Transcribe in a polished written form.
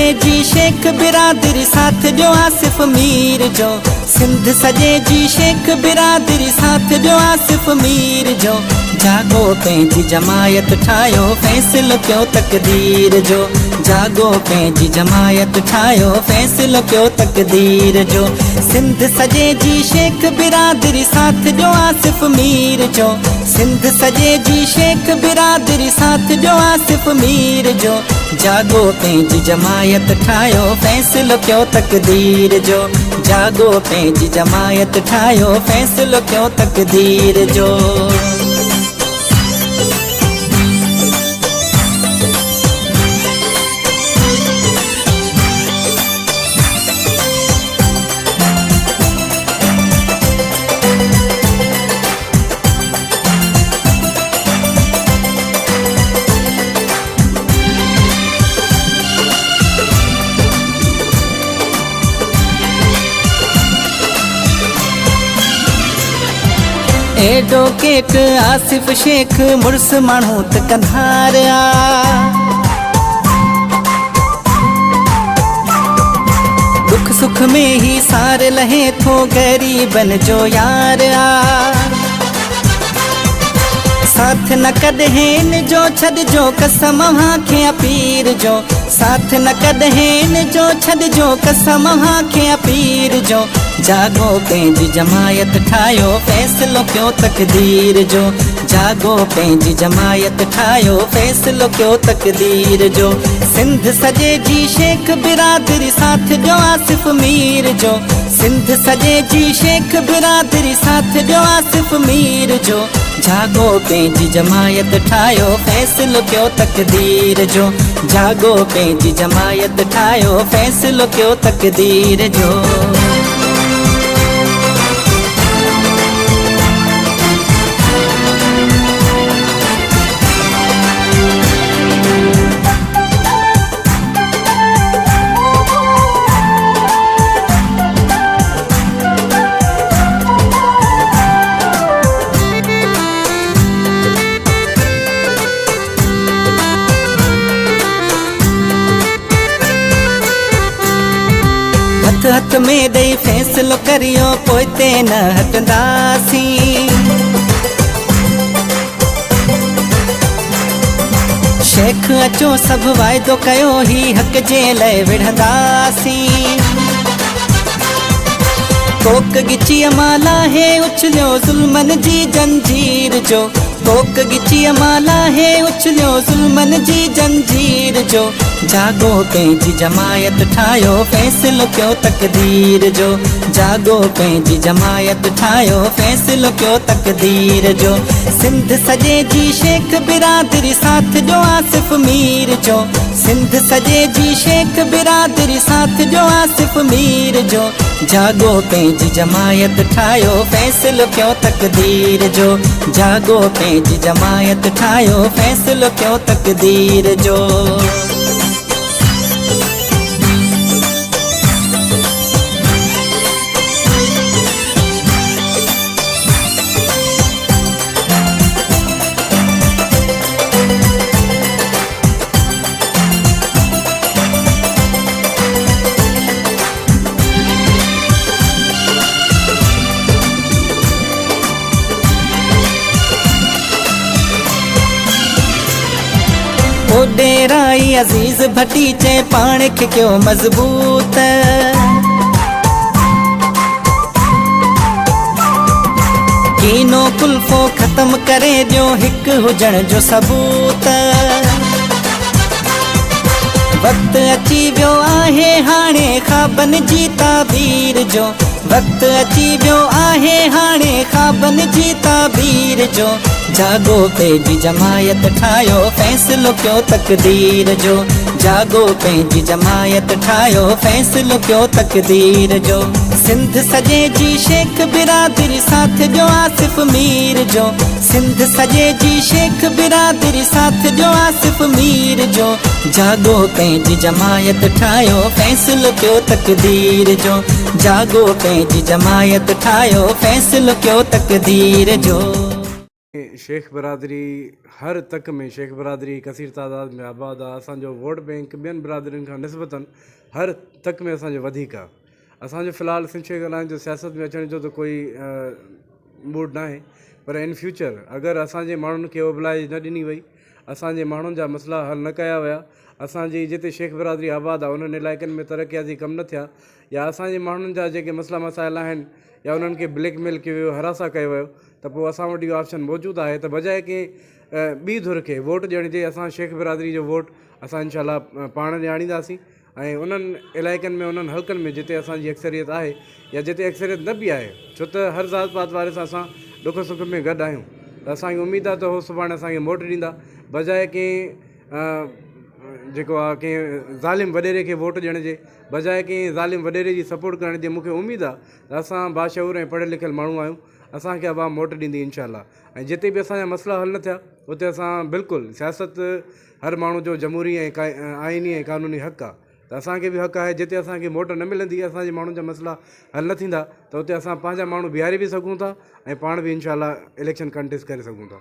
सजे जी शेख बिरादरी साथ ॾियो आसिफ मीर जो। सिंध सजे जी शेख बिरादरी साथ ॾियो आसिफ मीर जो। जागो पंहिंजी जमायत ठाहियो फ़ैसिलो कयो तक़दीर जो। जागो पंहिंजी जमायत ठाहियो फ़ैसिलो कयो तक़दीर जो। सिंध सजे जी शेख बिरादरी साथ ॾियो आसिफ मीर जो। सिंध सजे जी शेख बिरादरी साथ ॾियो आसिफ मीर जो। जागो पंहिंजी जमायत ठाहियो फ़ैसिलो कयो तक़दीर जो। जागो पंहिंजी जमायत ठाहियो फ़ैसिलो कयो तक़दीर जो। एडो केक आसिफ शेख मुर्स माण्हू त कंधार आ। दुख सुख में ही सार लहे थो गरीबन जो यार आ। साथ न कॾहिं इन जो छॾिजो कसम खे पीर जो। साथ न कॾहिं इन जो छॾिजो कसम खे पीर जो। जागो पंहिंजी जमायत ठाहियो फ़ैसिलो कयो तक़दीर जो। जागो पंहिंजी जमायत ठाहियो फ़ैसिलो कयो तक़दीर जो। सिंध सजे जी शेख बिरादरी साथ ॾियो आसिफ मीर जो। सिंध सजे जी शेख बिरादरी साथ ॾियो आसिफ मीर जो। जागो पंहिंजी जमायत ठाहियो फ़ैसिलो कयो तक़दीर जो। जागो पंहिंजी जमायत ठाहियो फ़ैसिलो कयो तक़दीर जो। हथ हथ में ॾेई फ़ैसिलो करियो पोइ ते न हटंदासीं। शेख अचो सभु वाइदो कयो ही हक़ जे लाइ विढ़ंदासीं। कोक गिचीअ माला है उछलियो ज़ुल्मन जी जंजीर जो। कोक गिचीअ माला है उछलियो ज़ुल्मन जी जंजीर जो। जागो पंहिंजी जमायत ठाहियो फ़ैसिलो कयो तक़दीर जो। जागो पंहिंजी जमायत ठाहियो फ़ैसिलो कयो तक़दीर जो। सिंध सजे जी शेख बिरादरी साथ ॾियो आसिफ मीर जो। सिंध सजे जी शेख बिरादरी साथ ॾियो आसिफ मीर जो। जागो पंहिंजी जमायत ठाहियो फ़ैसिलो कयो तक़दीर जो। जागो पंहिंजी जमायत ठाहियो फ़ैसिलो कयो तक़दीर जो। डेराई अज़ीज़ भट्टी चए पाण खे कयो मज़बूत। कीनो कुल्फो ख़त्म करे ॾियो हिकु हुजण जो सबूत। वक़्तु अची वियो आहे हाणे ख़्वाबनि जी ताबीर जो। वक़्तु अची वियो आहे हाणे ख़्वाबनि जी ताबीर जो। जागो पंहिंजी जमायत ठाहियो फ़ैसिलो कयो तक़दीर जो। जागो पंहिंजी जमायत ठाहियो फ़ैसिलो कयो तक़दीर जो। सिंध सजे जी शेख बिरादरी साथ ॾियो आसिफ मीर जो। सिंध सजे जी शेख बिरादरी साथ ॾियो आसिफ मीर जो। जागो पंहिंजी जमायत ठाहियो फ़ैसिलो कयो तक़दीर जो। जागो पंहिंजी जमायत ठाहियो फ़ैसिलो कयो तक़दीर जो। शेख बरादरी हर तक में शेख बरादरी कसीर तादाद में आबाद आहे। असांजो वोट बैंक ॿियनि बिरादरियुनि खां निस्बतन हर तक में असांजो वधीक आहे। असांजो फ़िलहालु सिंध शेख ॻाल्हाइण जो सियासत में अचण जो त कोई मूड न आहे, पर इन फ्यूचर अगरि असांजे माण्हुनि खे ओबलाइज न ॾिनी वई, असांजे माण्हुनि जा मसइला हल न कया विया, असांजी जिते शेख बरादरी आबाद आहे उन्हनि इलाइक़नि में तरक़ियाती कम न थिया, या असांजे माण्हुनि जा जेके मसइला मसाइल आहिनि या उन्हनि खे ब्लैकमेल कयो वियो, हरासा कयो वियो, त पोइ असां वटि इहो ऑप्शन मौजूदु आहे त बजाए कंहिं ॿी धुर खे वोट ॾियण जे असां शेख बरादरी जो वोट असां इनशाला पाण ॼाणींदासीं ऐं उन्हनि इलाइक़नि में उन्हनि हल्कनि में जिते असांजी अक्सरियत आहे या जिते अक्सरियत न बि आहे, छो त हर ज़ात पात वारे सां असां दुख सुख में गॾु आहियूं, त असांखे उमेदु आहे त उहो सुभाणे असांखे वोट ॾींदा, बजाए कंहिं जेको आहे कंहिं ज़ालिम वॾेरे खे वोट ॾियण जे, बजाए कंहिं ज़ालिम वॾेरे जी सपोर्ट करण जे। मूंखे उमेदु आहे त असां बाशऊर ऐं पढ़ियल लिखियल माण्हू आहियूं, असांखे अवाम वोट ॾींदी इनशाला। ऐं जिते बि असांजा मसइला हल न थिया उते असां बिल्कुलु सियासत हर माण्हू जो जमहूरी ऐं आइनी ऐं क़ानूनी हक़ आहे, त असांखे बि हक़ आहे जिते असांखे वोट न मिलंदी, असांजे माण्हुनि जा मसइला हल न थींदा, त उते असां पंहिंजा माण्हू बीहारे बि सघूं था ऐं पाण बि इनशाला इलेक्शन कंटेस्ट करे सघूं था।